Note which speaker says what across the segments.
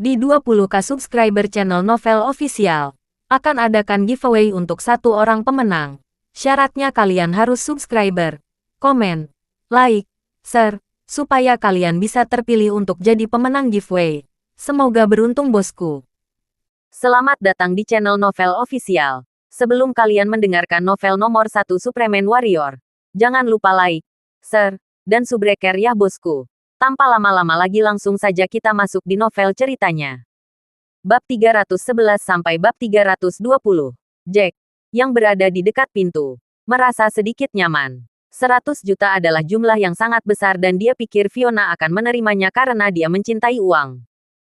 Speaker 1: Di 20k subscriber channel Novel Official, akan adakan giveaway untuk satu orang pemenang. Syaratnya kalian harus subscriber, komen, like, share, supaya kalian bisa terpilih untuk jadi pemenang giveaway. Semoga beruntung bosku.
Speaker 2: Selamat datang di channel Novel Official. Sebelum kalian mendengarkan novel nomor 1 Superman Warrior, jangan lupa like, share, dan subbreaker ya bosku. Tanpa lama-lama lagi langsung saja kita masuk di novel ceritanya. Bab 311 sampai bab 320. Jack, yang berada di dekat pintu, merasa sedikit nyaman. 100 juta adalah jumlah yang sangat besar dan dia pikir Fiona akan menerimanya karena dia mencintai uang.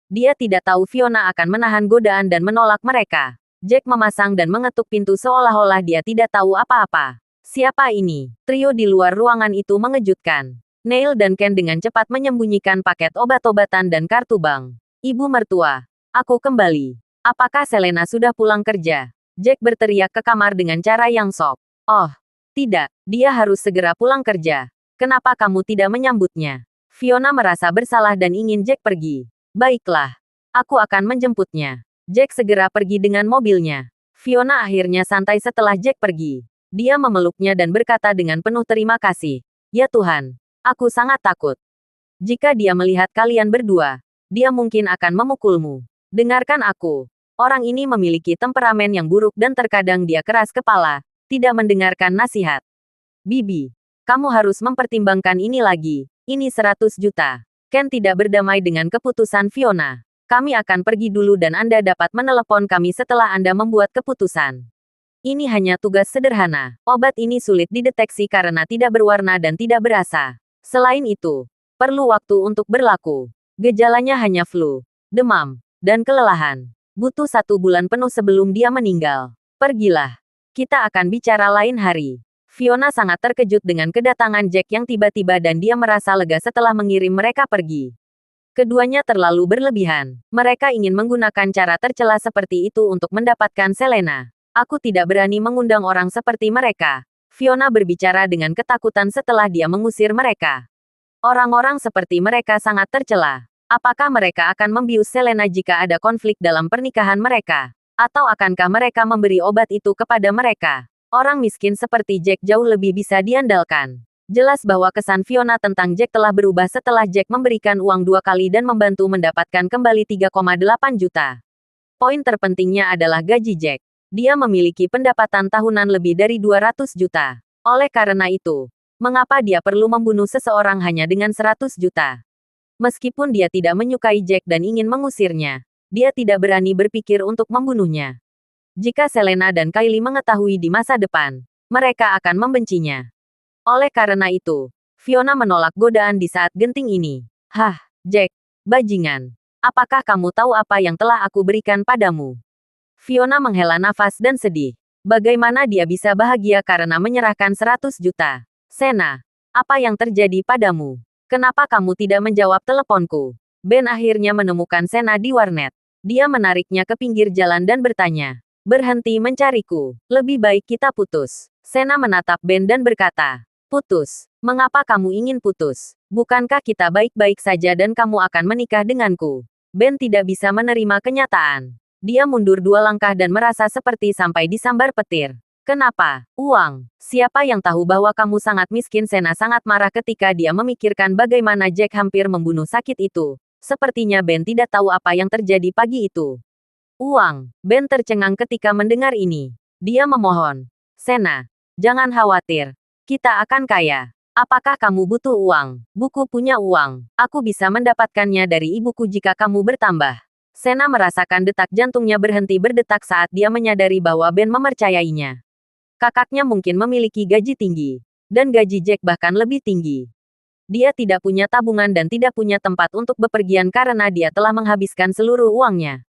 Speaker 2: Dia tidak tahu Fiona akan menahan godaan dan menolak mereka. Jack memasang dan mengetuk pintu seolah-olah dia tidak tahu apa-apa. Siapa ini? Trio di luar ruangan itu mengejutkan. Neil dan Ken dengan cepat menyembunyikan paket obat-obatan dan kartu bank. Ibu mertua, aku kembali. Apakah Selena sudah pulang kerja? Jack berteriak ke kamar dengan cara yang shock. Oh, tidak, dia harus segera pulang kerja. Kenapa kamu tidak menyambutnya? Fiona merasa bersalah dan ingin Jack pergi. Baiklah, aku akan menjemputnya. Jack segera pergi dengan mobilnya. Fiona akhirnya santai setelah Jack pergi. Dia memeluknya dan berkata dengan penuh terima kasih. Ya Tuhan, aku sangat takut. Jika dia melihat kalian berdua, dia mungkin akan memukulmu. Dengarkan aku. Orang ini memiliki temperamen yang buruk dan terkadang dia keras kepala, tidak mendengarkan nasihat. Bibi, kamu harus mempertimbangkan ini lagi. Ini 100 juta. Ken tidak berdamai dengan keputusan Fiona. Kami akan pergi dulu dan Anda dapat menelepon kami setelah Anda membuat keputusan. Ini hanya tugas sederhana. Obat ini sulit dideteksi karena tidak berwarna dan tidak berasa. Selain itu, perlu waktu untuk berlaku. Gejalanya hanya flu, demam, dan kelelahan. Butuh 1 bulan penuh sebelum dia meninggal. Pergilah. Kita akan bicara lain hari. Fiona sangat terkejut dengan kedatangan Jack yang tiba-tiba dan dia merasa lega setelah mengirim mereka pergi. Keduanya terlalu berlebihan. Mereka ingin menggunakan cara tercela seperti itu untuk mendapatkan Selena. Aku tidak berani mengundang orang seperti mereka. Fiona berbicara dengan ketakutan setelah dia mengusir mereka. Orang-orang seperti mereka sangat tercela. Apakah mereka akan membius Selena jika ada konflik dalam pernikahan mereka? Atau akankah mereka memberi obat itu kepada mereka? Orang miskin seperti Jack jauh lebih bisa diandalkan. Jelas bahwa kesan Fiona tentang Jack telah berubah setelah Jack memberikan uang 2 kali dan membantu mendapatkan kembali 3,8 juta. Poin terpentingnya adalah gaji Jack. Dia memiliki pendapatan tahunan lebih dari 200 juta. Oleh karena itu, mengapa dia perlu membunuh seseorang hanya dengan 100 juta? Meskipun dia tidak menyukai Jack dan ingin mengusirnya, dia tidak berani berpikir untuk membunuhnya. Jika Selena dan Kylie mengetahui di masa depan, mereka akan membencinya. Oleh karena itu, Fiona menolak godaan di saat genting ini. Hah, Jack, bajingan. Apakah kamu tahu apa yang telah aku berikan padamu? Fiona menghela nafas dan sedih. Bagaimana dia bisa bahagia karena menyerahkan 100 juta? Sena, apa yang terjadi padamu? Kenapa kamu tidak menjawab teleponku? Ben akhirnya menemukan Sena di warnet. Dia menariknya ke pinggir jalan dan bertanya, berhenti mencariku. Lebih baik kita putus. Sena menatap Ben dan berkata, putus? Mengapa kamu ingin putus? Bukankah kita baik-baik saja dan kamu akan menikah denganku? Ben tidak bisa menerima kenyataan. Dia mundur 2 langkah dan merasa seperti sampai disambar petir. Kenapa? Uang. Siapa yang tahu bahwa kamu sangat miskin? Sena sangat marah ketika dia memikirkan bagaimana Jack hampir membunuh sakit itu. Sepertinya Ben tidak tahu apa yang terjadi pagi itu. Uang. Ben tercengang ketika mendengar ini. Dia memohon. Sena, jangan khawatir. Kita akan kaya. Apakah kamu butuh uang? Buku punya uang. Aku bisa mendapatkannya dari ibuku jika kamu bertambah. Sena merasakan detak jantungnya berhenti berdetak saat dia menyadari bahwa Ben mempercayainya. Kakaknya mungkin memiliki gaji tinggi. Dan gaji Jack bahkan lebih tinggi. Dia tidak punya tabungan dan tidak punya tempat untuk bepergian karena dia telah menghabiskan seluruh uangnya.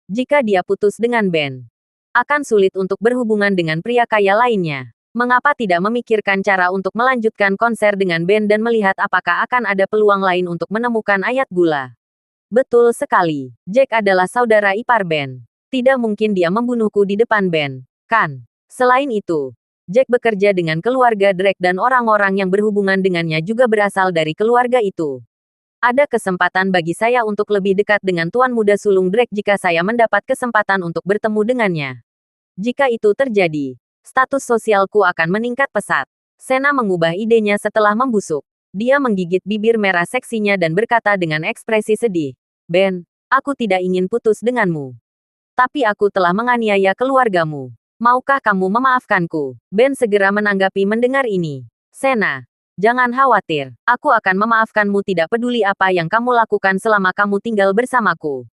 Speaker 2: Jika dia putus dengan Ben, akan sulit untuk berhubungan dengan pria kaya lainnya. Mengapa tidak memikirkan cara untuk melanjutkan konser dengan Ben dan melihat apakah akan ada peluang lain untuk menemukan ayat gula? Betul sekali. Jack adalah saudara ipar Ben. Tidak mungkin dia membunuhku di depan Ben, kan? Selain itu, Jack bekerja dengan keluarga Drake dan orang-orang yang berhubungan dengannya juga berasal dari keluarga itu. Ada kesempatan bagi saya untuk lebih dekat dengan Tuan Muda Sulung Drake jika saya mendapat kesempatan untuk bertemu dengannya. Jika itu terjadi, status sosialku akan meningkat pesat. Sena mengubah idenya setelah membusuk. Dia menggigit bibir merah seksinya dan berkata dengan ekspresi sedih, Ben, aku tidak ingin putus denganmu. Tapi aku telah menganiaya keluargamu. Maukah kamu memaafkanku? Ben segera menanggapi mendengar ini. Sena, jangan khawatir. Aku akan memaafkanmu tidak peduli apa yang kamu lakukan selama kamu tinggal bersamaku.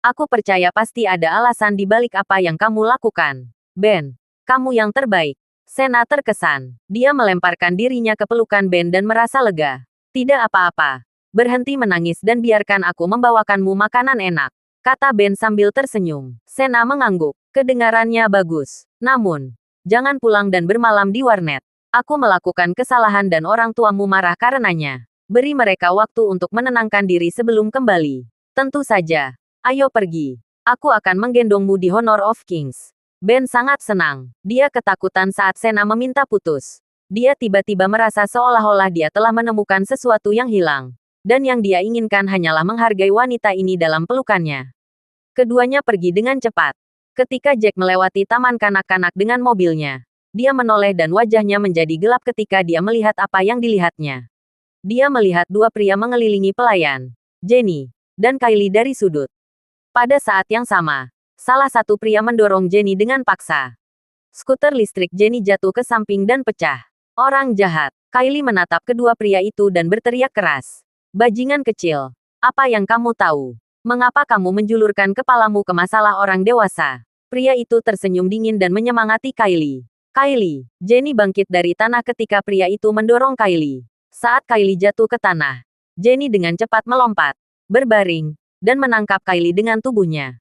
Speaker 2: Aku percaya pasti ada alasan di balik apa yang kamu lakukan. Ben, kamu yang terbaik. Sena terkesan. Dia melemparkan dirinya ke pelukan Ben dan merasa lega. Tidak apa-apa. Berhenti menangis dan biarkan aku membawakanmu makanan enak, kata Ben sambil tersenyum. Sena mengangguk. Kedengarannya bagus. Namun, jangan pulang dan bermalam di warnet. Aku melakukan kesalahan dan orang tuamu marah karenanya. Beri mereka waktu untuk menenangkan diri sebelum kembali. Tentu saja. Ayo pergi. Aku akan menggendongmu di Honor of Kings. Ben sangat senang. Dia ketakutan saat Sena meminta putus. Dia tiba-tiba merasa seolah-olah dia telah menemukan sesuatu yang hilang. Dan yang dia inginkan hanyalah menghargai wanita ini dalam pelukannya. Keduanya pergi dengan cepat. Ketika Jack melewati taman kanak-kanak dengan mobilnya, dia menoleh dan wajahnya menjadi gelap ketika dia melihat apa yang dilihatnya. Dia melihat dua pria mengelilingi pelayan, Jenny dan Kylie dari sudut. Pada saat yang sama, salah satu pria mendorong Jenny dengan paksa. Skuter listrik Jenny jatuh ke samping dan pecah. Orang jahat. Kylie menatap kedua pria itu dan berteriak keras. Bajingan kecil. Apa yang kamu tahu? Mengapa kamu menjulurkan kepalamu ke masalah orang dewasa? Pria itu tersenyum dingin dan menyemangati Kylie. Kylie. Jenny bangkit dari tanah ketika pria itu mendorong Kylie. Saat Kylie jatuh ke tanah, Jenny dengan cepat melompat, berbaring, dan menangkap Kylie dengan tubuhnya.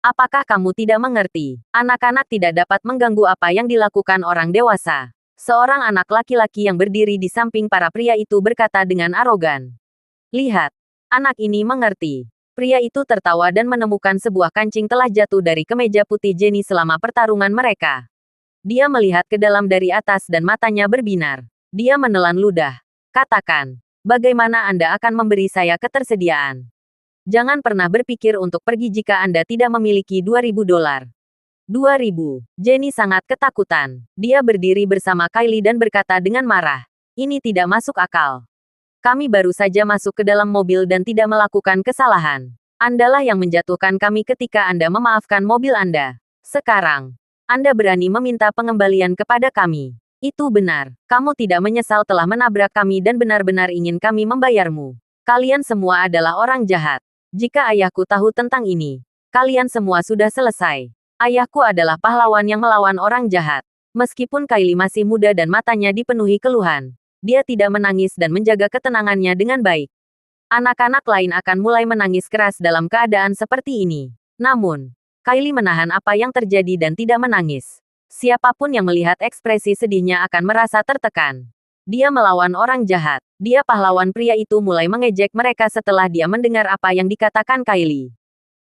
Speaker 2: Apakah kamu tidak mengerti? Anak-anak tidak dapat mengganggu apa yang dilakukan orang dewasa. Seorang anak laki-laki yang berdiri di samping para pria itu berkata dengan arogan. Lihat, anak ini mengerti. Pria itu tertawa dan menemukan sebuah kancing telah jatuh dari kemeja putih Jenny selama pertarungan mereka. Dia melihat ke dalam dari atas dan matanya berbinar. Dia menelan ludah. Katakan, bagaimana Anda akan memberi saya ketersediaan? Jangan pernah berpikir untuk pergi jika Anda tidak memiliki $2.000. 2.000. Jenny sangat ketakutan. Dia berdiri bersama Kylie dan berkata dengan marah. Ini tidak masuk akal. Kami baru saja masuk ke dalam mobil dan tidak melakukan kesalahan. Andalah yang menjatuhkan kami ketika Anda memaafkan mobil Anda. Sekarang, Anda berani meminta pengembalian kepada kami. Itu benar. Kamu tidak menyesal telah menabrak kami dan benar-benar ingin kami membayarmu. Kalian semua adalah orang jahat. Jika ayahku tahu tentang ini, kalian semua sudah selesai. Ayahku adalah pahlawan yang melawan orang jahat. Meskipun Kylie masih muda dan matanya dipenuhi keluhan, dia tidak menangis dan menjaga ketenangannya dengan baik. Anak-anak lain akan mulai menangis keras dalam keadaan seperti ini. Namun, Kylie menahan apa yang terjadi dan tidak menangis. Siapapun yang melihat ekspresi sedihnya akan merasa tertekan. Dia melawan orang jahat. Dia pahlawan. Pria itu mulai mengejek mereka setelah dia mendengar apa yang dikatakan Kylie.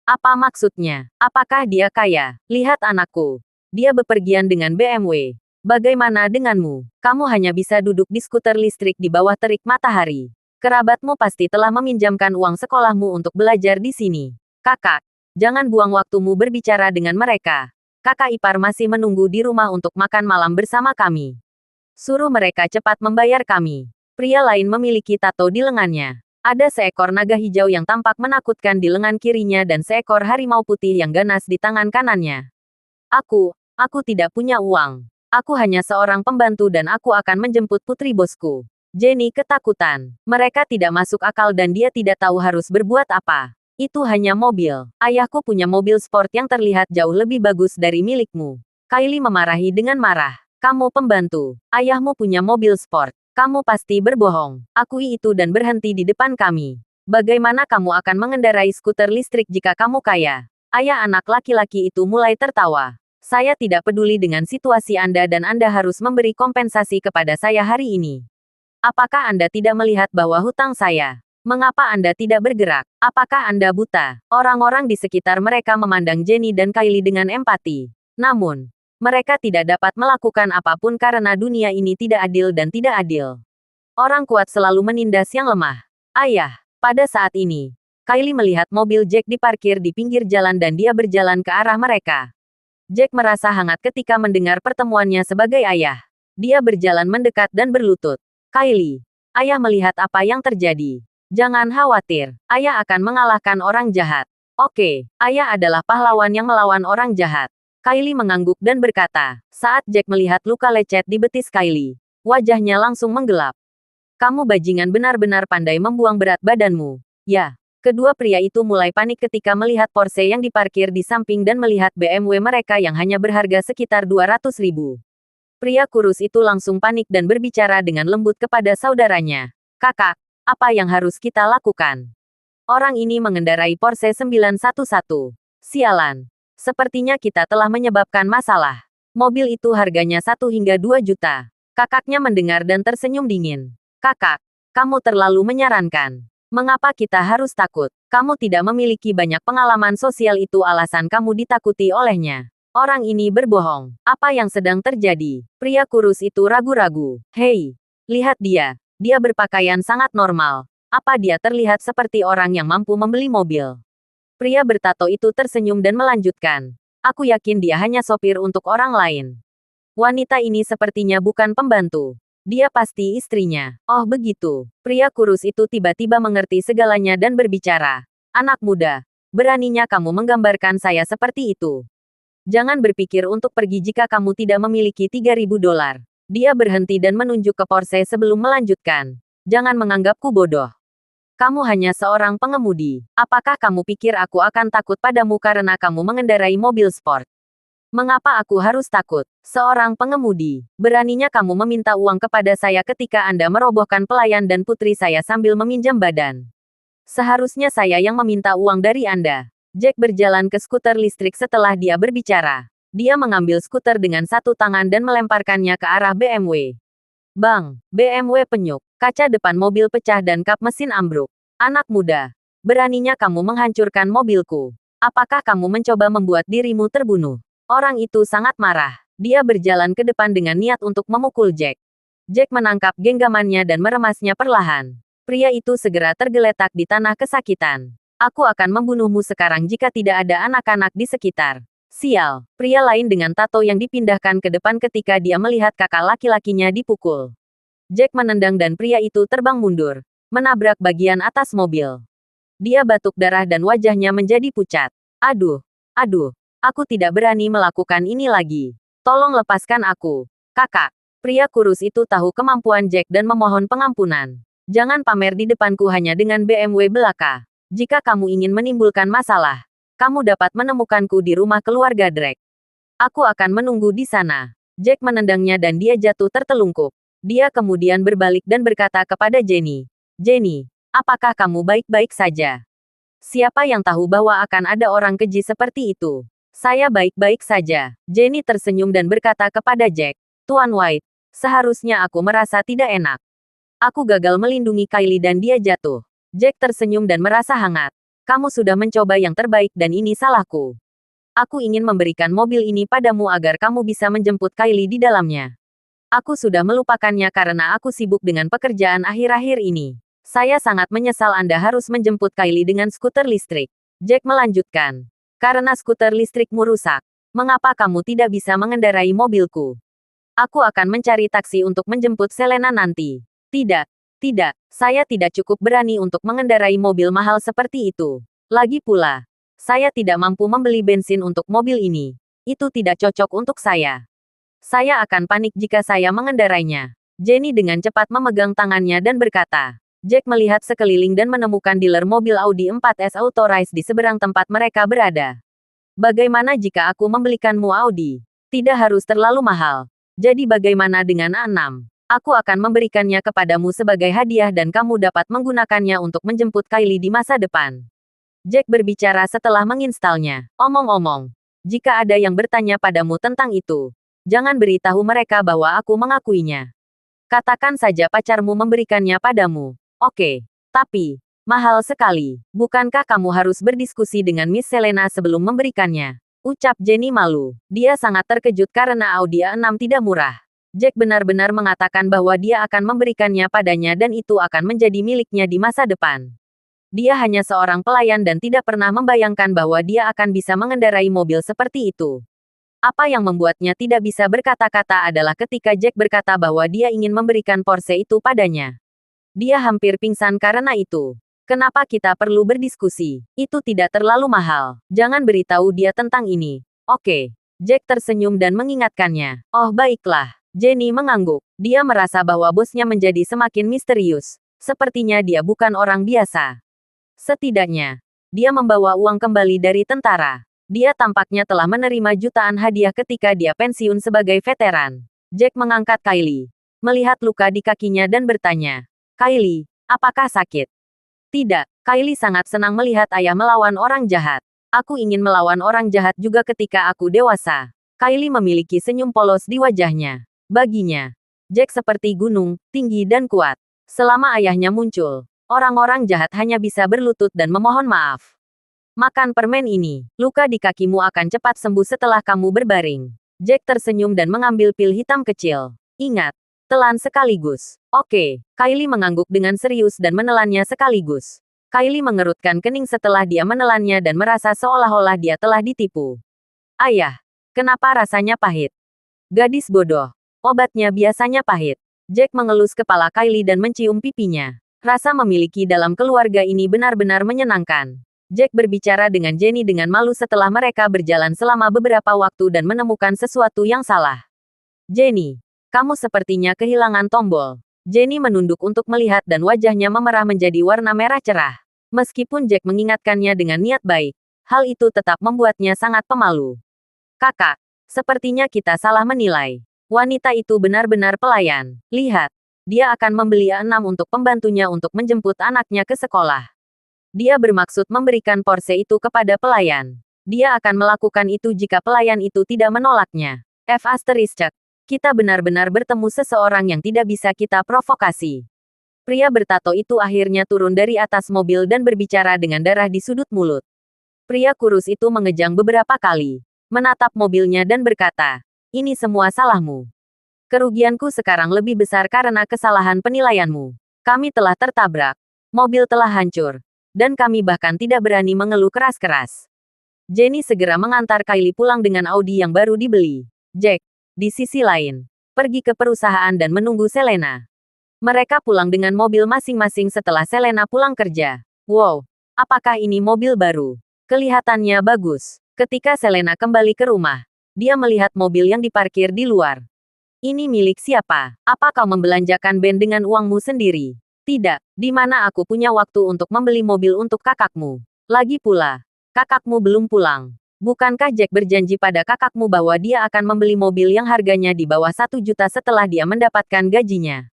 Speaker 2: Apa maksudnya? Apakah dia kaya? Lihat anakku. Dia bepergian dengan BMW. Bagaimana denganmu? Kamu hanya bisa duduk di skuter listrik di bawah terik matahari. Kerabatmu pasti telah meminjamkan uang sekolahmu untuk belajar di sini. Kakak, jangan buang waktumu berbicara dengan mereka. Kakak ipar masih menunggu di rumah untuk makan malam bersama kami. Suruh mereka cepat membayar kami. Pria lain memiliki tato di lengannya. Ada seekor naga hijau yang tampak menakutkan di lengan kirinya dan seekor harimau putih yang ganas di tangan kanannya. Aku tidak punya uang. Aku hanya seorang pembantu dan aku akan menjemput putri bosku. Jenny ketakutan. Mereka tidak masuk akal dan dia tidak tahu harus berbuat apa. Itu hanya mobil. Ayahku punya mobil sport yang terlihat jauh lebih bagus dari milikmu. Kylie memarahi dengan marah. Kamu pembantu. Ayahmu punya mobil sport. Kamu pasti berbohong. Akui itu dan berhenti di depan kami. Bagaimana kamu akan mengendarai skuter listrik jika kamu kaya? Ayah anak laki-laki itu mulai tertawa. Saya tidak peduli dengan situasi Anda dan Anda harus memberi kompensasi kepada saya hari ini. Apakah Anda tidak melihat bahwa hutang saya? Mengapa Anda tidak bergerak? Apakah Anda buta? Orang-orang di sekitar mereka memandang Jenny dan Kylie dengan empati. Namun, mereka tidak dapat melakukan apapun karena dunia ini tidak adil dan tidak adil. Orang kuat selalu menindas yang lemah. Ayah, Pada saat ini, Kylie melihat mobil Jack diparkir di pinggir jalan dan dia berjalan ke arah mereka. Jack merasa hangat ketika mendengar pertemuannya sebagai ayah. Dia berjalan mendekat dan berlutut. Kylie, ayah melihat apa yang terjadi. Jangan khawatir, ayah akan mengalahkan orang jahat. Oke, ayah adalah pahlawan yang melawan orang jahat. Kylie mengangguk dan berkata, saat Jack melihat luka lecet di betis Kylie, wajahnya langsung menggelap. Kamu bajingan benar-benar pandai membuang berat badanmu. Ya. Kedua pria itu mulai panik ketika melihat Porsche yang diparkir di samping dan melihat BMW mereka yang hanya berharga sekitar 200.000. Pria kurus itu langsung panik dan berbicara dengan lembut kepada saudaranya. Kakak, apa yang harus kita lakukan? Orang ini mengendarai Porsche 911. Sialan. Sepertinya kita telah menyebabkan masalah. Mobil itu harganya 1 hingga 2 juta. Kakaknya mendengar dan tersenyum dingin. Kakak, kamu terlalu menyarankan. Mengapa kita harus takut? Kamu tidak memiliki banyak pengalaman sosial, itu alasan kamu ditakuti olehnya. Orang ini berbohong. Apa yang sedang terjadi? Pria kurus itu ragu-ragu. Hei, lihat dia. Dia berpakaian sangat normal. Apa dia terlihat seperti orang yang mampu membeli mobil? Pria bertato itu tersenyum dan melanjutkan. Aku yakin dia hanya sopir untuk orang lain. Wanita ini sepertinya bukan pembantu. Dia pasti istrinya. Oh begitu. Pria kurus itu tiba-tiba mengerti segalanya dan berbicara. Anak muda, beraninya kamu menggambarkan saya seperti itu. Jangan berpikir untuk pergi jika kamu tidak memiliki $3.000. Dia berhenti dan menunjuk ke Porsche sebelum melanjutkan. Jangan menganggapku bodoh. Kamu hanya seorang pengemudi. Apakah kamu pikir aku akan takut padamu karena kamu mengendarai mobil sport? Mengapa aku harus takut? Seorang pengemudi. Beraninya kamu meminta uang kepada saya ketika Anda merobohkan pelayan dan putri saya sambil meminjam badan. Seharusnya saya yang meminta uang dari Anda. Jack berjalan ke skuter listrik setelah dia berbicara. Dia mengambil skuter dengan satu tangan dan melemparkannya ke arah BMW. Bang! BMW penyuk. Kaca depan mobil pecah dan kap mesin ambruk. Anak muda. Beraninya kamu menghancurkan mobilku. Apakah kamu mencoba membuat dirimu terbunuh? Orang itu sangat marah. Dia berjalan ke depan dengan niat untuk memukul Jack. Jack menangkap genggamannya dan meremasnya perlahan. Pria itu segera tergeletak di tanah kesakitan. Aku akan membunuhmu sekarang jika tidak ada anak-anak di sekitar. Sial. Pria lain dengan tato yang dipindahkan ke depan ketika dia melihat kakak laki-lakinya dipukul. Jack menendang dan pria itu terbang mundur, menabrak bagian atas mobil. Dia batuk darah dan wajahnya menjadi pucat. Aduh. Aku tidak berani melakukan ini lagi. Tolong lepaskan aku. Kakak. Pria kurus itu tahu kemampuan Jack dan memohon pengampunan. Jangan pamer di depanku hanya dengan BMW belaka. Jika kamu ingin menimbulkan masalah, kamu dapat menemukanku di rumah keluarga Drake. Aku akan menunggu di sana. Jack menendangnya dan dia jatuh tertelungkup. Dia kemudian berbalik dan berkata kepada Jenny. Jenny, apakah kamu baik-baik saja? Siapa yang tahu bahwa akan ada orang keji seperti itu? Saya baik-baik saja. Jenny tersenyum dan berkata kepada Jack. Tuan White, seharusnya aku merasa tidak enak. Aku gagal melindungi Kylie dan dia jatuh. Jack tersenyum dan merasa hangat. Kamu sudah mencoba yang terbaik dan ini salahku. Aku ingin memberikan mobil ini padamu agar kamu bisa menjemput Kylie di dalamnya. Aku sudah melupakannya karena aku sibuk dengan pekerjaan akhir-akhir ini. Saya sangat menyesal Anda harus menjemput Kylie dengan skuter listrik. Jack melanjutkan. Karena skuter listrikmu rusak. Mengapa kamu tidak bisa mengendarai mobilku? Aku akan mencari taksi untuk menjemput Selena nanti. Tidak. Saya tidak cukup berani untuk mengendarai mobil mahal seperti itu. Lagi pula, saya tidak mampu membeli bensin untuk mobil ini. Itu tidak cocok untuk saya. Saya akan panik jika saya mengendarainya. Jenny dengan cepat memegang tangannya dan berkata. Jack melihat sekeliling dan menemukan dealer mobil Audi 4S Authorized di seberang tempat mereka berada. Bagaimana jika aku membelikanmu Audi? Tidak harus terlalu mahal. Jadi bagaimana dengan A6? Aku akan memberikannya kepadamu sebagai hadiah dan kamu dapat menggunakannya untuk menjemput Kylie di masa depan. Jack berbicara setelah menginstalnya. Omong-omong, jika ada yang bertanya padamu tentang itu, jangan beritahu mereka bahwa aku mengakuinya. Katakan saja pacarmu memberikannya padamu. Oke, tapi mahal sekali. Bukankah kamu harus berdiskusi dengan Miss Selena sebelum memberikannya? Ucap Jenny malu. Dia sangat terkejut karena Audi A6 tidak murah. Jack benar-benar mengatakan bahwa dia akan memberikannya padanya dan itu akan menjadi miliknya di masa depan. Dia hanya seorang pelayan dan tidak pernah membayangkan bahwa dia akan bisa mengendarai mobil seperti itu. Apa yang membuatnya tidak bisa berkata-kata adalah ketika Jack berkata bahwa dia ingin memberikan Porsche itu padanya. Dia hampir pingsan karena itu. Kenapa kita perlu berdiskusi? Itu tidak terlalu mahal. Jangan beritahu dia tentang ini. Oke. Jack tersenyum dan mengingatkannya. Oh baiklah. Jenny mengangguk. Dia merasa bahwa bosnya menjadi semakin misterius. Sepertinya dia bukan orang biasa. Setidaknya, dia membawa uang kembali dari tentara. Dia tampaknya telah menerima jutaan hadiah ketika dia pensiun sebagai veteran. Jack mengangkat Kylie, melihat luka di kakinya dan bertanya, "Kylie, apakah sakit?" "Tidak." Kylie sangat senang melihat ayah melawan orang jahat. "Aku ingin melawan orang jahat juga ketika aku dewasa." Kylie memiliki senyum polos di wajahnya. Baginya, Jack seperti gunung, tinggi dan kuat. Selama ayahnya muncul, orang-orang jahat hanya bisa berlutut dan memohon maaf. "Makan permen ini. Luka di kakimu akan cepat sembuh setelah kamu berbaring." Jack tersenyum dan mengambil pil hitam kecil. "Ingat, telan sekaligus." "Oke." Kylie mengangguk dengan serius dan menelannya sekaligus. Kylie mengerutkan kening setelah dia menelannya dan merasa seolah-olah dia telah ditipu. "Ayah, kenapa rasanya pahit?" "Gadis bodoh. Obatnya biasanya pahit." Jack mengelus kepala Kylie dan mencium pipinya. Rasa memiliki dalam keluarga ini benar-benar menyenangkan. Jack berbicara dengan Jenny dengan malu setelah mereka berjalan selama beberapa waktu dan menemukan sesuatu yang salah. "Jenny, kamu sepertinya kehilangan tombol." Jenny menunduk untuk melihat dan wajahnya memerah menjadi warna merah cerah. Meskipun Jack mengingatkannya dengan niat baik, hal itu tetap membuatnya sangat pemalu. "Kakak, sepertinya kita salah menilai. Wanita itu benar-benar pelayan. Lihat. Dia akan membeli 6 untuk pembantunya untuk menjemput anaknya ke sekolah. Dia bermaksud memberikan Porsche itu kepada pelayan. Dia akan melakukan itu jika pelayan itu tidak menolaknya. Kita benar-benar bertemu seseorang yang tidak bisa kita provokasi." Pria bertato itu akhirnya turun dari atas mobil dan berbicara dengan darah di sudut mulut. Pria kurus itu mengejang beberapa kali, menatap mobilnya dan berkata, "Ini semua salahmu. Kerugianku sekarang lebih besar karena kesalahan penilaianmu. Kami telah tertabrak. Mobil telah hancur. Dan kami bahkan tidak berani mengeluh keras-keras." Jenny segera mengantar Kylie pulang dengan Audi yang baru dibeli. Jack, di sisi lain, pergi ke perusahaan dan menunggu Selena. Mereka pulang dengan mobil masing-masing setelah Selena pulang kerja. "Wow, apakah ini mobil baru? Kelihatannya bagus." Ketika Selena kembali ke rumah, dia melihat mobil yang diparkir di luar. "Ini milik siapa? Apa kau membelanjakan band dengan uangmu sendiri?" "Tidak, di mana aku punya waktu untuk membeli mobil untuk kakakmu. Lagi pula, kakakmu belum pulang. Bukankah Jack berjanji pada kakakmu bahwa dia akan membeli mobil yang harganya di bawah 1 juta setelah dia mendapatkan gajinya?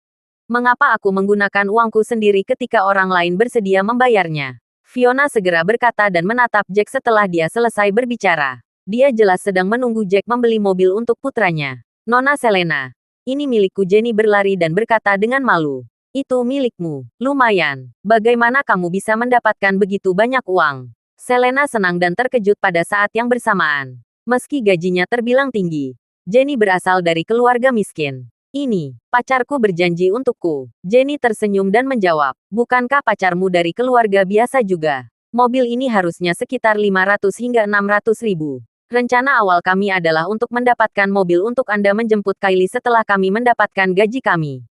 Speaker 2: Mengapa aku menggunakan uangku sendiri ketika orang lain bersedia membayarnya?" Fiona segera berkata dan menatap Jack setelah dia selesai berbicara. Dia jelas sedang menunggu Jack membeli mobil untuk putranya. "Nona Selena, ini milikku." Jenny berlari dan berkata dengan malu. "Itu milikmu. Lumayan. Bagaimana kamu bisa mendapatkan begitu banyak uang?" Selena senang dan terkejut pada saat yang bersamaan. Meski gajinya terbilang tinggi, Jenny berasal dari keluarga miskin. "Ini, pacarku berjanji untukku." Jenny tersenyum dan menjawab, "Bukankah pacarmu dari keluarga biasa juga? Mobil ini harusnya sekitar 500 hingga 600 ribu. Rencana awal kami adalah untuk mendapatkan mobil untuk Anda menjemput Kylie setelah kami mendapatkan gaji kami.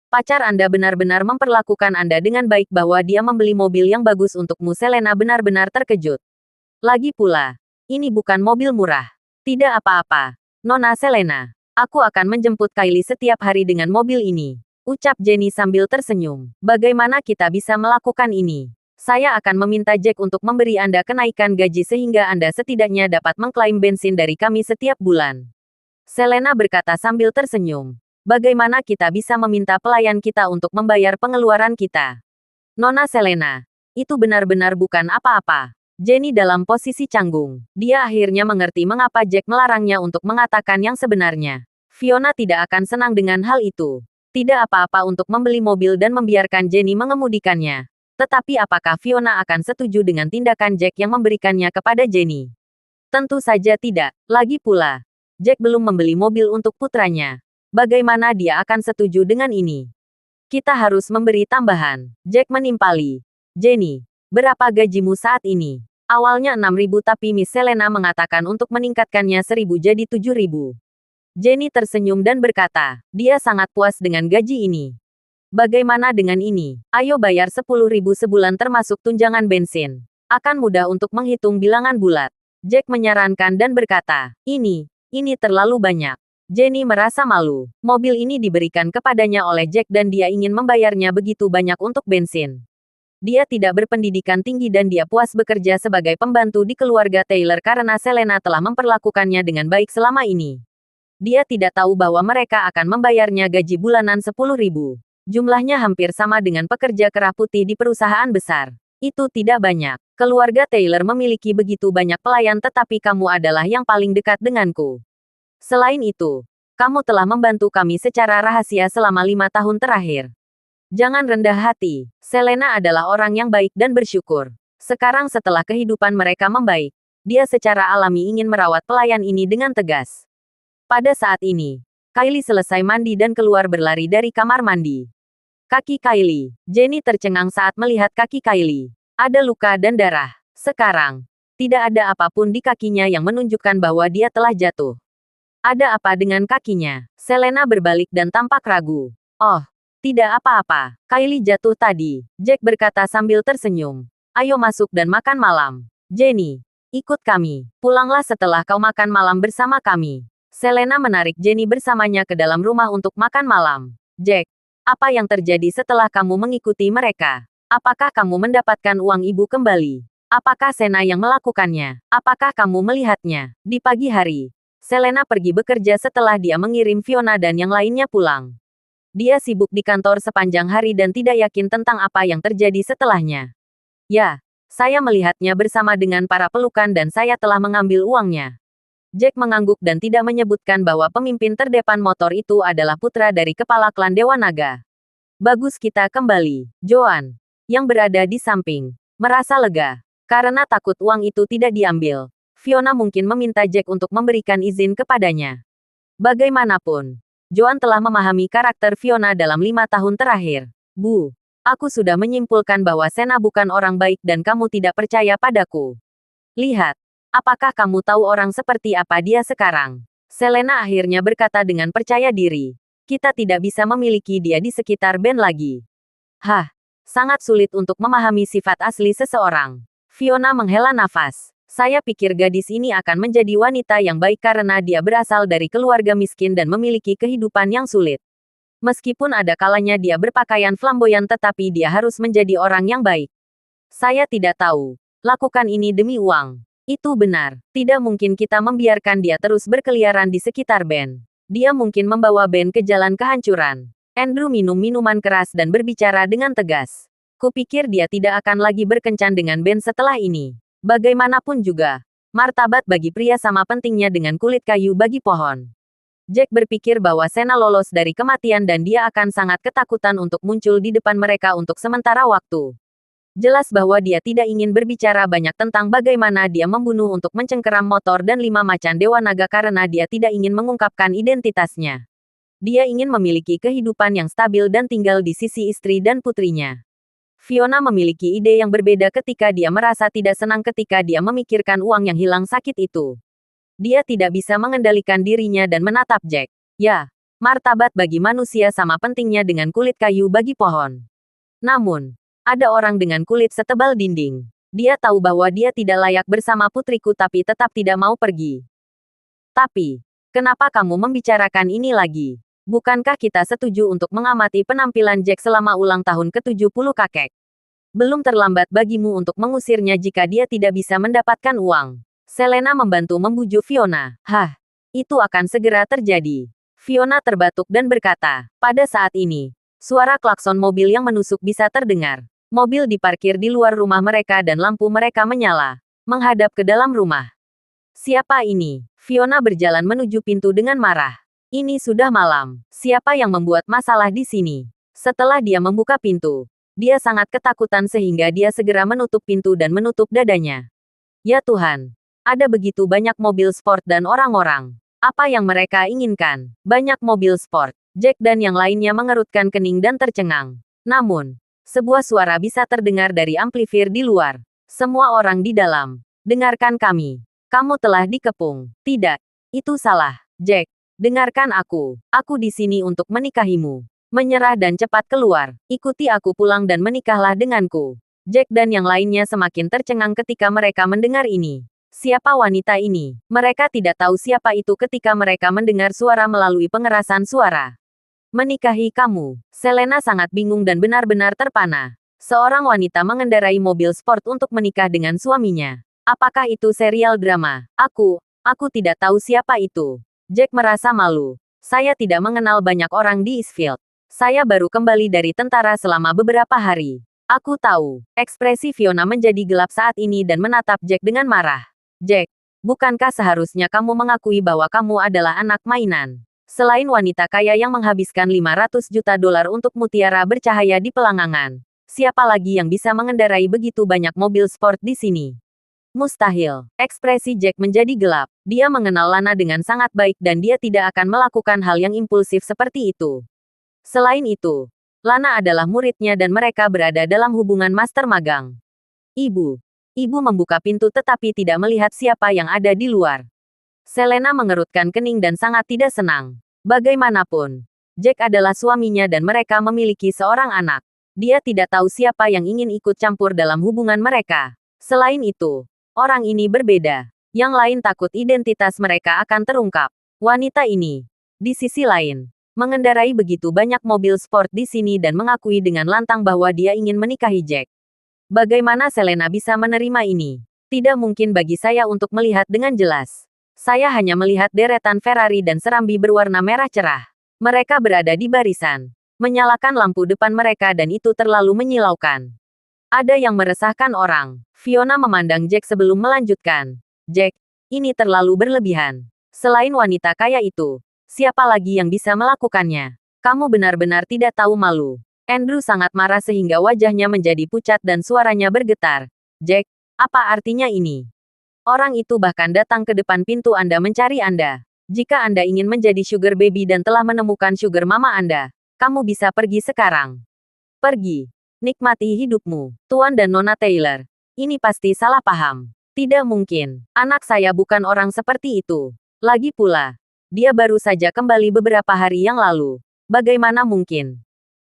Speaker 2: Pacar Anda benar-benar memperlakukan Anda dengan baik bahwa dia membeli mobil yang bagus untukmu." Selena benar-benar terkejut. "Lagi pula, ini bukan mobil murah." "Tidak apa-apa, Nona Selena. Aku akan menjemput Kylie setiap hari dengan mobil ini," ucap Jenny sambil tersenyum. "Bagaimana kita bisa melakukan ini? Saya akan meminta Jack untuk memberi Anda kenaikan gaji sehingga Anda setidaknya dapat mengklaim bensin dari kami setiap bulan." Selena berkata sambil tersenyum. "Bagaimana kita bisa meminta pelayan kita untuk membayar pengeluaran kita? Nona Selena, itu benar-benar bukan apa-apa." Jenny dalam posisi canggung. Dia akhirnya mengerti mengapa Jack melarangnya untuk mengatakan yang sebenarnya. Fiona tidak akan senang dengan hal itu. Tidak apa-apa untuk membeli mobil dan membiarkan Jenny mengemudikannya. Tetapi apakah Fiona akan setuju dengan tindakan Jack yang memberikannya kepada Jenny? Tentu saja tidak. Lagi pula, Jack belum membeli mobil untuk putranya. Bagaimana dia akan setuju dengan ini? Kita harus memberi tambahan. Jack menimpali. "Jenny, Berapa gajimu saat ini? Awalnya 6.000 tapi Miss Selena mengatakan untuk meningkatkannya 1.000 jadi 7.000. Jenny tersenyum dan berkata, dia sangat puas dengan gaji ini. Bagaimana dengan ini? Ayo bayar 10.000 sebulan termasuk tunjangan bensin. Akan mudah untuk menghitung bilangan bulat. Jack menyarankan dan berkata, ini terlalu banyak. Jenny merasa malu. Mobil ini diberikan kepadanya oleh Jack dan dia ingin membayarnya begitu banyak untuk bensin. Dia tidak berpendidikan tinggi dan dia puas bekerja sebagai pembantu di keluarga Taylor karena Selena telah memperlakukannya dengan baik selama ini. Dia tidak tahu bahwa mereka akan membayarnya gaji bulanan 10.000. Jumlahnya hampir sama dengan pekerja kerah putih di perusahaan besar. Itu tidak banyak. Keluarga Taylor memiliki begitu banyak pelayan tetapi kamu adalah yang paling dekat denganku. Selain itu, kamu telah membantu kami secara rahasia selama 5 tahun terakhir. Jangan rendah hati. Selena adalah orang yang baik dan bersyukur. Sekarang setelah kehidupan mereka membaik, dia secara alami ingin merawat pelayan ini dengan tegas. Pada saat ini, Kylie selesai mandi dan keluar berlari dari kamar mandi. Kaki Kylie. Jenny tercengang saat melihat kaki Kylie. Ada luka dan darah. Sekarang, tidak ada apapun di kakinya yang menunjukkan bahwa dia telah jatuh. Ada apa dengan kakinya? Selena berbalik dan tampak ragu. Oh, tidak apa-apa. Kylie jatuh tadi. Jack berkata sambil tersenyum. Ayo masuk dan makan malam. Jenny, ikut kami. Pulanglah setelah kau makan malam bersama kami. Selena menarik Jenny bersamanya ke dalam rumah untuk makan malam. Jack, apa yang terjadi setelah kamu mengikuti mereka? Apakah kamu mendapatkan uang ibu kembali? Apakah Sena yang melakukannya? Apakah kamu melihatnya? Di pagi hari, Selena pergi bekerja setelah dia mengirim Fiona dan yang lainnya pulang. Dia sibuk di kantor sepanjang hari dan tidak yakin tentang apa yang terjadi setelahnya. Ya, saya melihatnya bersama dengan para pelukan dan saya telah mengambil uangnya. Jack mengangguk dan tidak menyebutkan bahwa pemimpin terdepan motor itu adalah putra dari kepala klan Dewa Naga. Bagus kita kembali. Joan, yang berada di samping, merasa lega. Karena takut uang itu tidak diambil, Fiona mungkin meminta Jack untuk memberikan izin kepadanya. Bagaimanapun, Joan telah memahami karakter Fiona dalam 5 tahun terakhir. Bu, aku sudah menyimpulkan bahwa Sena bukan orang baik dan kamu tidak percaya padaku. Lihat, apakah kamu tahu orang seperti apa dia sekarang? Selena akhirnya berkata dengan percaya diri. Kita tidak bisa memiliki dia di sekitar Ben lagi. Hah, sangat sulit untuk memahami sifat asli seseorang. Fiona menghela nafas. Saya pikir gadis ini akan menjadi wanita yang baik karena dia berasal dari keluarga miskin dan memiliki kehidupan yang sulit. Meskipun ada kalanya dia berpakaian flamboyan tetapi dia harus menjadi orang yang baik. Saya tidak tahu. Lakukan ini demi uang. Itu benar. Tidak mungkin kita membiarkan dia terus berkeliaran di sekitar Ben. Dia mungkin membawa Ben ke jalan kehancuran. Andrew minum minuman keras dan berbicara dengan tegas. Kupikir dia tidak akan lagi berkencan dengan Ben setelah ini. Bagaimanapun juga, martabat bagi pria sama pentingnya dengan kulit kayu bagi pohon. Jack berpikir bahwa Sena lolos dari kematian dan dia akan sangat ketakutan untuk muncul di depan mereka untuk sementara waktu. Jelas bahwa dia tidak ingin berbicara banyak tentang bagaimana dia membunuh untuk mencengkeram motor dan 5 macan Dewa Naga karena dia tidak ingin mengungkapkan identitasnya. Dia ingin memiliki kehidupan yang stabil dan tinggal di sisi istri dan putrinya. Fiona memiliki ide yang berbeda ketika dia merasa tidak senang ketika dia memikirkan uang yang hilang sakit itu. Dia tidak bisa mengendalikan dirinya dan menatap Jack. Ya, martabat bagi manusia sama pentingnya dengan kulit kayu bagi pohon. Namun, ada orang dengan kulit setebal dinding. Dia tahu bahwa dia tidak layak bersama putriku tapi tetap tidak mau pergi. Tapi, kenapa kamu membicarakan ini lagi? Bukankah kita setuju untuk mengamati penampilan Jack selama ulang tahun ke-70 kakek? Belum terlambat bagimu untuk mengusirnya jika dia tidak bisa mendapatkan uang. Selena membantu membujuk Fiona. Hah, itu akan segera terjadi. Fiona terbatuk dan berkata, pada saat ini, suara klakson mobil yang menusuk bisa terdengar. Mobil diparkir di luar rumah mereka dan lampu mereka menyala, menghadap ke dalam rumah. Siapa ini? Fiona berjalan menuju pintu dengan marah. Ini sudah malam. Siapa yang membuat masalah di sini? Setelah dia membuka pintu, dia sangat ketakutan sehingga dia segera menutup pintu dan menutup dadanya. Ya Tuhan, ada begitu banyak mobil sport dan orang-orang. Apa yang mereka inginkan? Banyak mobil sport. Jack dan yang lainnya mengerutkan kening dan tercengang. Namun, Sebuah suara bisa terdengar dari amplifier di luar. Semua orang di dalam. Dengarkan kami. Kamu telah dikepung. Tidak. Itu salah. Jack. Dengarkan aku. Aku di sini untuk menikahimu. Menyerah dan cepat keluar. Ikuti aku pulang dan menikahlah denganku. Jack dan yang lainnya semakin tercengang ketika mereka mendengar ini. Siapa wanita ini? Mereka tidak tahu siapa itu ketika mereka mendengar suara melalui pengerasan suara. Menikahi kamu. Selena sangat bingung dan benar-benar terpana. Seorang wanita mengendarai mobil sport untuk menikah dengan suaminya. Apakah itu serial drama? Aku tidak tahu siapa itu. Jack merasa malu. Saya tidak mengenal banyak orang di Eastfield. Saya baru kembali dari tentara selama beberapa hari. Aku tahu. Ekspresi Fiona menjadi gelap saat ini dan menatap Jack dengan marah. Jack, bukankah seharusnya kamu mengakui bahwa kamu adalah anak mainan? Selain wanita kaya yang menghabiskan 500 juta dolar untuk mutiara bercahaya di pelanggangan, siapa lagi yang bisa mengendarai begitu banyak mobil sport di sini? Mustahil. Ekspresi Jack menjadi gelap. Dia mengenal Lana dengan sangat baik dan dia tidak akan melakukan hal yang impulsif seperti itu. Selain itu, Lana adalah muridnya dan mereka berada dalam hubungan master magang. Ibu. Ibu membuka pintu tetapi tidak melihat siapa yang ada di luar. Selena mengerutkan kening dan sangat tidak senang. Bagaimanapun, Jack adalah suaminya dan mereka memiliki seorang anak. Dia tidak tahu siapa yang ingin ikut campur dalam hubungan mereka. Selain itu, orang ini berbeda. Yang lain takut identitas mereka akan terungkap. Wanita ini, di sisi lain, mengendarai begitu banyak mobil sport di sini dan mengakui dengan lantang bahwa dia ingin menikahi Jack. Bagaimana Selena bisa menerima ini? Tidak mungkin bagi saya untuk melihat dengan jelas. Saya hanya melihat deretan Ferrari dan serambi berwarna merah cerah. Mereka berada di barisan, menyalakan lampu depan mereka dan itu terlalu menyilaukan. Ada yang meresahkan orang. Fiona memandang Jack sebelum melanjutkan. Jack, ini terlalu berlebihan. Selain wanita kaya itu, siapa lagi yang bisa melakukannya? Kamu benar-benar tidak tahu malu. Andrew sangat marah sehingga wajahnya menjadi pucat dan suaranya bergetar. Jack, apa artinya ini? Orang itu bahkan datang ke depan pintu Anda mencari Anda. Jika Anda ingin menjadi sugar baby dan telah menemukan sugar mama Anda, kamu bisa pergi sekarang. Pergi. Nikmati hidupmu, Tuan dan Nona Taylor. Ini pasti salah paham. Tidak mungkin. Anak saya bukan orang seperti itu. Lagi pula, dia baru saja kembali beberapa hari yang lalu. Bagaimana mungkin?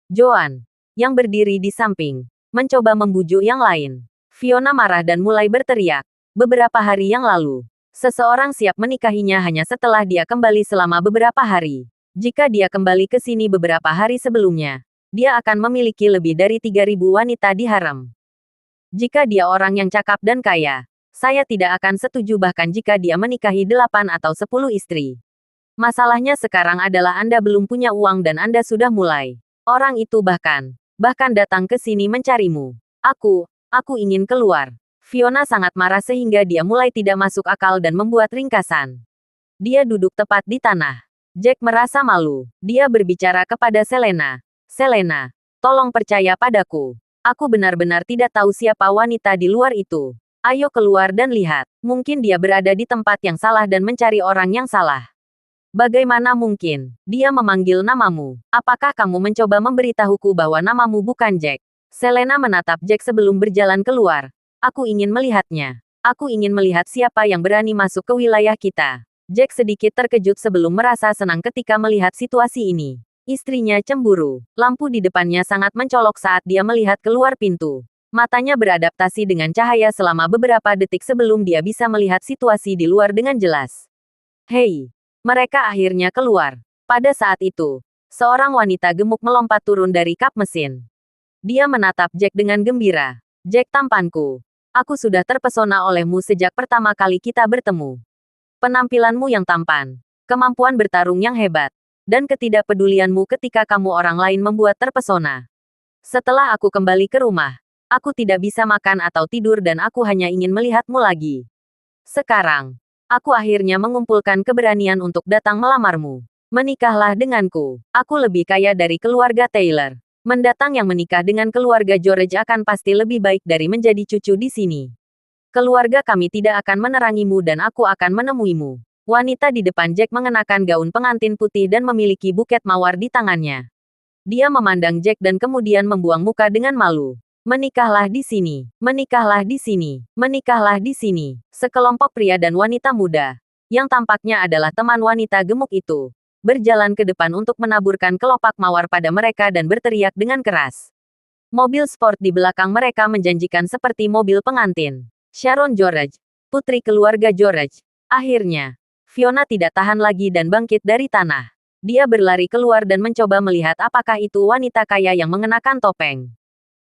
Speaker 2: Joan, yang berdiri di samping, mencoba membujuk yang lain. Fiona marah dan mulai berteriak. Beberapa hari yang lalu, seseorang siap menikahinya hanya setelah dia kembali selama beberapa hari. Jika dia kembali ke sini beberapa hari sebelumnya, dia akan memiliki lebih dari 3.000 wanita di harem. Jika dia orang yang cakap dan kaya, saya tidak akan setuju bahkan jika dia menikahi 8 atau 10 istri. Masalahnya sekarang adalah Anda belum punya uang dan Anda sudah mulai. Orang itu bahkan datang ke sini mencarimu. Aku ingin keluar. Fiona sangat marah sehingga dia mulai tidak masuk akal dan membuat ringkasan. Dia duduk tepat di tanah. Jack merasa malu. Dia berbicara kepada Selena. Selena, tolong percaya padaku. Aku benar-benar tidak tahu siapa wanita di luar itu. Ayo keluar dan lihat. Mungkin dia berada di tempat yang salah dan mencari orang yang salah. Bagaimana mungkin? Dia memanggil namamu. Apakah kamu mencoba memberitahuku bahwa namamu bukan Jack? Selena menatap Jack sebelum berjalan keluar. Aku ingin melihatnya. Aku ingin melihat siapa yang berani masuk ke wilayah kita. Jack sedikit terkejut sebelum merasa senang ketika melihat situasi ini. Istrinya cemburu. Lampu di depannya sangat mencolok saat dia melihat keluar pintu. Matanya beradaptasi dengan cahaya selama beberapa detik sebelum dia bisa melihat situasi di luar dengan jelas. Hei! Mereka akhirnya keluar. Pada saat itu, seorang wanita gemuk melompat turun dari kap mesin. Dia menatap Jack dengan gembira. Jack tampanku. Aku sudah terpesona olehmu sejak pertama kali kita bertemu. Penampilanmu yang tampan, kemampuan bertarung yang hebat, dan ketidakpedulianmu ketika kamu orang lain membuat terpesona. Setelah aku kembali ke rumah, aku tidak bisa makan atau tidur dan aku hanya ingin melihatmu lagi. Sekarang, aku akhirnya mengumpulkan keberanian untuk datang melamarmu. Menikahlah denganku. Aku lebih kaya dari keluarga Taylor. Mendatang yang menikah dengan keluarga George akan pasti lebih baik dari menjadi cucu di sini. Keluarga kami tidak akan menerangimu dan aku akan menemuimu. Wanita di depan Jack mengenakan gaun pengantin putih dan memiliki buket mawar di tangannya. Dia memandang Jack dan kemudian membuang muka dengan malu. Menikahlah di sini, menikahlah di sini, menikahlah di sini. Sekelompok pria dan wanita muda, yang tampaknya adalah teman wanita gemuk itu, berjalan ke depan untuk menaburkan kelopak mawar pada mereka dan berteriak dengan keras. Mobil sport di belakang mereka menjanjikan seperti mobil pengantin. Sharon George, putri keluarga George. Akhirnya, Fiona tidak tahan lagi dan bangkit dari tanah. Dia berlari keluar dan mencoba melihat apakah itu wanita kaya yang mengenakan topeng.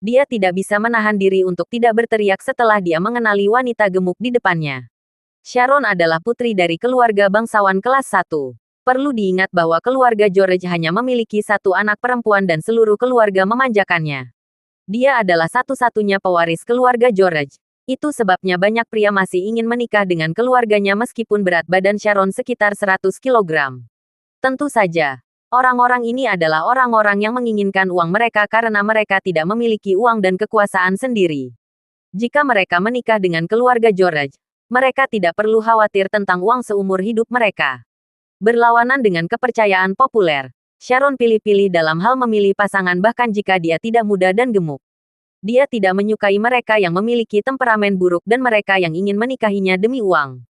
Speaker 2: Dia tidak bisa menahan diri untuk tidak berteriak setelah dia mengenali wanita gemuk di depannya. Sharon adalah putri dari keluarga bangsawan kelas 1. Perlu diingat bahwa keluarga George hanya memiliki satu anak perempuan dan seluruh keluarga memanjakannya. Dia adalah satu-satunya pewaris keluarga George. Itu sebabnya banyak pria masih ingin menikah dengan keluarganya meskipun berat badan Sharon sekitar 100 kg. Tentu saja, orang-orang ini adalah orang-orang yang menginginkan uang mereka karena mereka tidak memiliki uang dan kekuasaan sendiri. Jika mereka menikah dengan keluarga George, mereka tidak perlu khawatir tentang uang seumur hidup mereka. Berlawanan dengan kepercayaan populer, Sharon pilih-pilih dalam hal memilih pasangan bahkan jika dia tidak muda dan gemuk. Dia tidak menyukai mereka yang memiliki temperamen buruk dan mereka yang ingin menikahinya demi uang.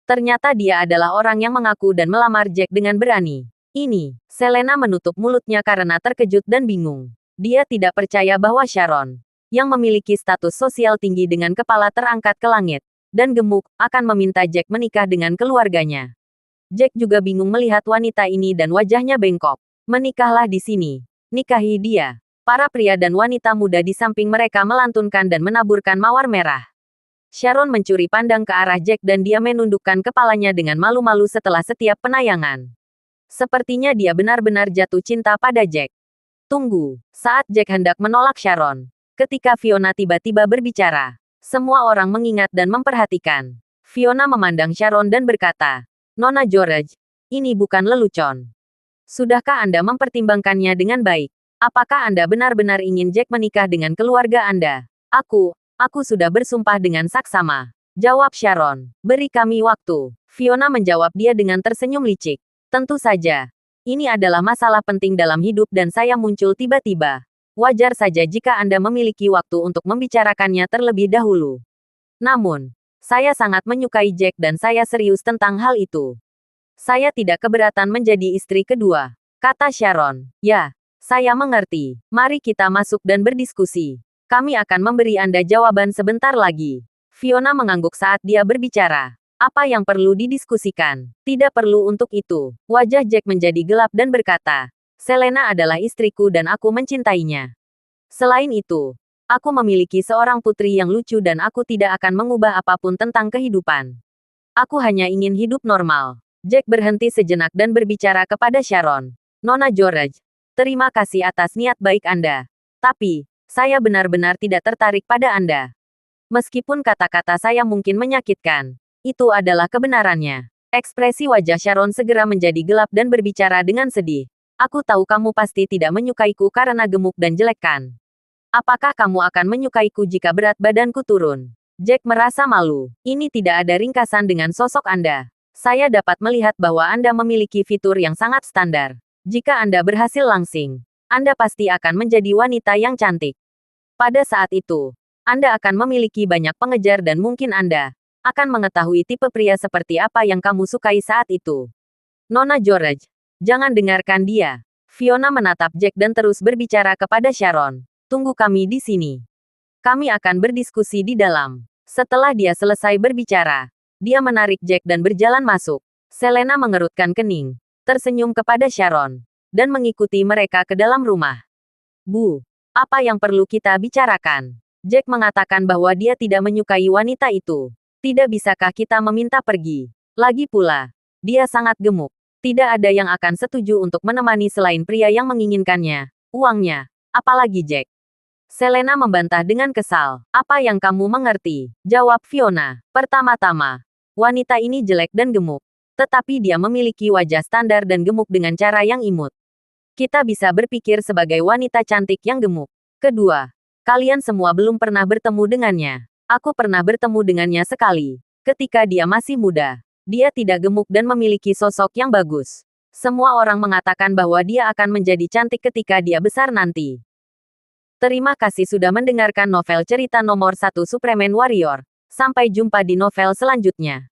Speaker 2: Ternyata dia adalah orang yang mengaku dan melamar Jack dengan berani. Ini, Selena menutup mulutnya karena terkejut dan bingung. Dia tidak percaya bahwa Sharon, yang memiliki status sosial tinggi dengan kepala terangkat ke langit, dan gemuk, akan meminta Jack menikah dengan keluarganya. Jack juga bingung melihat wanita ini dan wajahnya bengkok. Menikahlah di sini. Nikahi dia. Para pria dan wanita muda di samping mereka melantunkan dan menaburkan mawar merah. Sharon mencuri pandang ke arah Jack dan dia menundukkan kepalanya dengan malu-malu setelah setiap penayangan. Sepertinya dia benar-benar jatuh cinta pada Jack. Tunggu, saat Jack hendak menolak Sharon. Ketika Fiona tiba-tiba berbicara, semua orang mengingat dan memperhatikan. Fiona memandang Sharon dan berkata, "Nona George, ini bukan lelucon. Sudahkah Anda mempertimbangkannya dengan baik? Apakah Anda benar-benar ingin Jack menikah dengan keluarga Anda?" Aku sudah bersumpah dengan saksama. Jawab Sharon. "Beri kami waktu." Fiona menjawab dia dengan tersenyum licik. "Tentu saja. Ini adalah masalah penting dalam hidup dan saya muncul tiba-tiba. Wajar saja jika Anda memiliki waktu untuk membicarakannya terlebih dahulu. Namun, saya sangat menyukai Jack dan saya serius tentang hal itu. Saya tidak keberatan menjadi istri kedua," kata Sharon. "Ya, saya mengerti. Mari kita masuk dan berdiskusi. Kami akan memberi Anda jawaban sebentar lagi." Fiona mengangguk saat dia berbicara. Apa yang perlu didiskusikan? Tidak perlu untuk itu. Wajah Jack menjadi gelap dan berkata, "Selena adalah istriku dan aku mencintainya. Selain itu, aku memiliki seorang putri yang lucu dan aku tidak akan mengubah apapun tentang kehidupan. Aku hanya ingin hidup normal." Jack berhenti sejenak dan berbicara kepada Sharon. "Nona George, terima kasih atas niat baik Anda. Tapi, saya benar-benar tidak tertarik pada Anda. Meskipun kata-kata saya mungkin menyakitkan. Itu adalah kebenarannya." Ekspresi wajah Sharon segera menjadi gelap dan berbicara dengan sedih. "Aku tahu kamu pasti tidak menyukaiku karena gemuk dan jelek kan? Apakah kamu akan menyukaiku jika berat badanku turun?" Jack merasa malu. "Ini tidak ada ringkasan dengan sosok Anda. Saya dapat melihat bahwa Anda memiliki fitur yang sangat standar. Jika Anda berhasil langsing, Anda pasti akan menjadi wanita yang cantik. Pada saat itu, Anda akan memiliki banyak pengejar dan mungkin Anda akan mengetahui tipe pria seperti apa yang kamu sukai saat itu. Nona George, jangan dengarkan dia." Fiona menatap Jack dan terus berbicara kepada Sharon. "Tunggu kami di sini. Kami akan berdiskusi di dalam." Setelah dia selesai berbicara, dia menarik Jack dan berjalan masuk. Selena mengerutkan kening, tersenyum kepada Sharon, dan mengikuti mereka ke dalam rumah. "Bu, apa yang perlu kita bicarakan?" Jack mengatakan bahwa dia tidak menyukai wanita itu. "Tidak bisakah kita meminta pergi? Lagi pula, dia sangat gemuk. Tidak ada yang akan setuju untuk menemani selain pria yang menginginkannya. Uangnya, apalagi Jack." Selena membantah dengan kesal. "Apa yang kamu mengerti?" jawab Fiona. "Pertama-tama, wanita ini jelek dan gemuk. Tetapi dia memiliki wajah standar dan gemuk dengan cara yang imut. Kita bisa berpikir sebagai wanita cantik yang gemuk. Kedua, kalian semua belum pernah bertemu dengannya. Aku pernah bertemu dengannya sekali. Ketika dia masih muda. Dia tidak gemuk dan memiliki sosok yang bagus. Semua orang mengatakan bahwa dia akan menjadi cantik ketika dia besar nanti. Terima kasih sudah mendengarkan novel cerita nomor 1 Superman Warrior. Sampai jumpa di novel selanjutnya.